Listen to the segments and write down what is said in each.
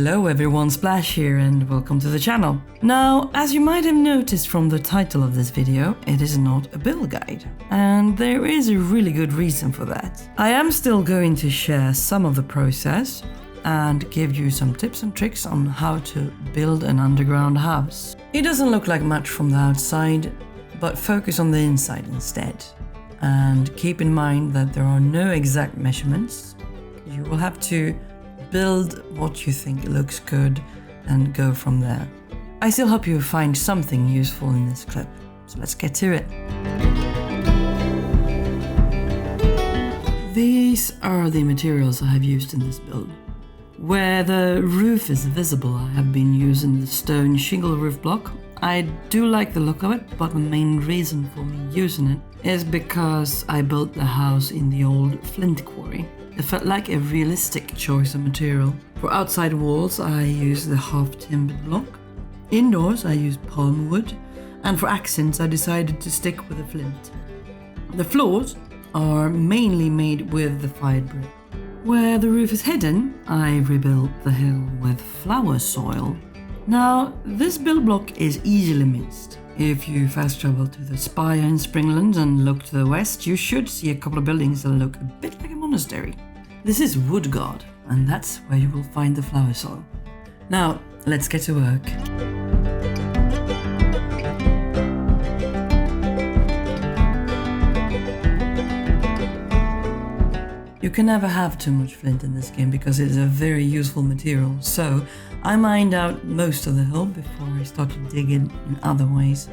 Hello everyone, Splash here and welcome to the channel. Now, as you might have noticed from the title of this video, it is not a build guide. And there is a really good reason for that. I am still going to share some of the process and give you some tips and tricks on how to build an underground house. It doesn't look like much from the outside, but focus on the inside instead. And keep in mind that there are no exact measurements. You will have to build what you think looks good and go from there. I still hope you find something useful in this clip, so let's get to it. These are the materials I have used in this build. Where the roof is visible, I have been using the stone shingle roof block. I do like the look of it, but the main reason for me using it is because I built the house in the old flint quarry. It felt like a realistic choice of material. For outside walls, I used the half-timbered block. Indoors, I used palm wood. And for accents, I decided to stick with the flint. The floors are mainly made with the fired brick. Where the roof is hidden, I rebuilt the hill with flower soil. Now, this build block is easily missed. If you fast travel to the spire in Springland and look to the west, you should see a couple of buildings that look a bit like a monastery. This is Woodguard, and that's where you will find the flower soil. Now, let's get to work. You can never have too much flint in this game because it is a very useful material, so I mined out most of the hill before I started digging in other ways.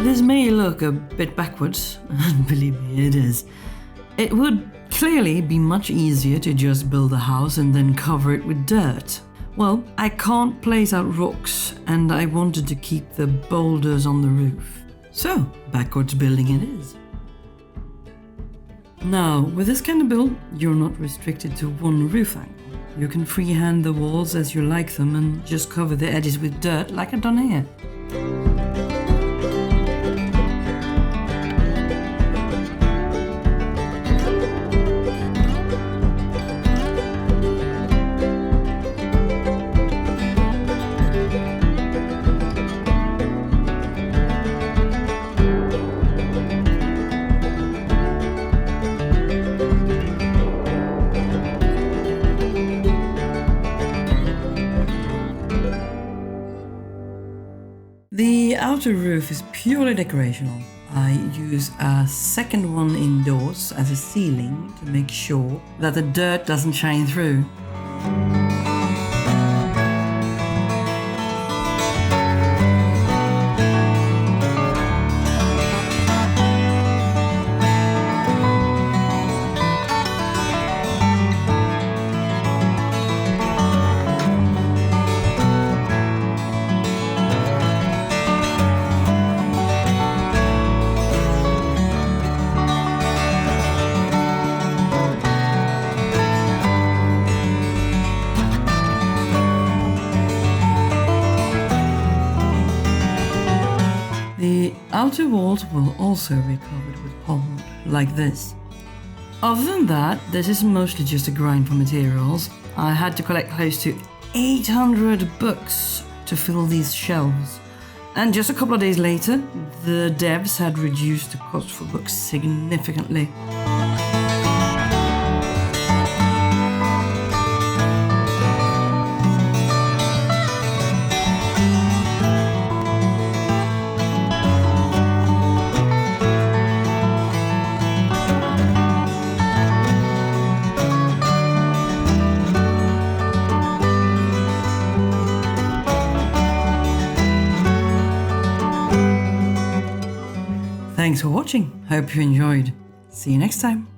This may look a bit backwards, and believe me, it is. It would clearly be much easier to just build a house and then cover it with dirt. Well, I can't place out rocks, and I wanted to keep the boulders on the roof. So, backwards building it is. Now, with this kind of build, you're not restricted to one roof angle. You can freehand the walls as you like them and just cover the edges with dirt like I've done here. The outer roof is purely decorational. I use a second one indoors as a ceiling to make sure that the dirt doesn't shine through. The outer walls will also be covered with palm wood, like this. Other than that, this is mostly just a grind for materials. I had to collect close to 800 books to fill these shelves. And just a couple of days later, the devs had reduced the cost for books significantly. Thanks for watching, hope you enjoyed. See you next time.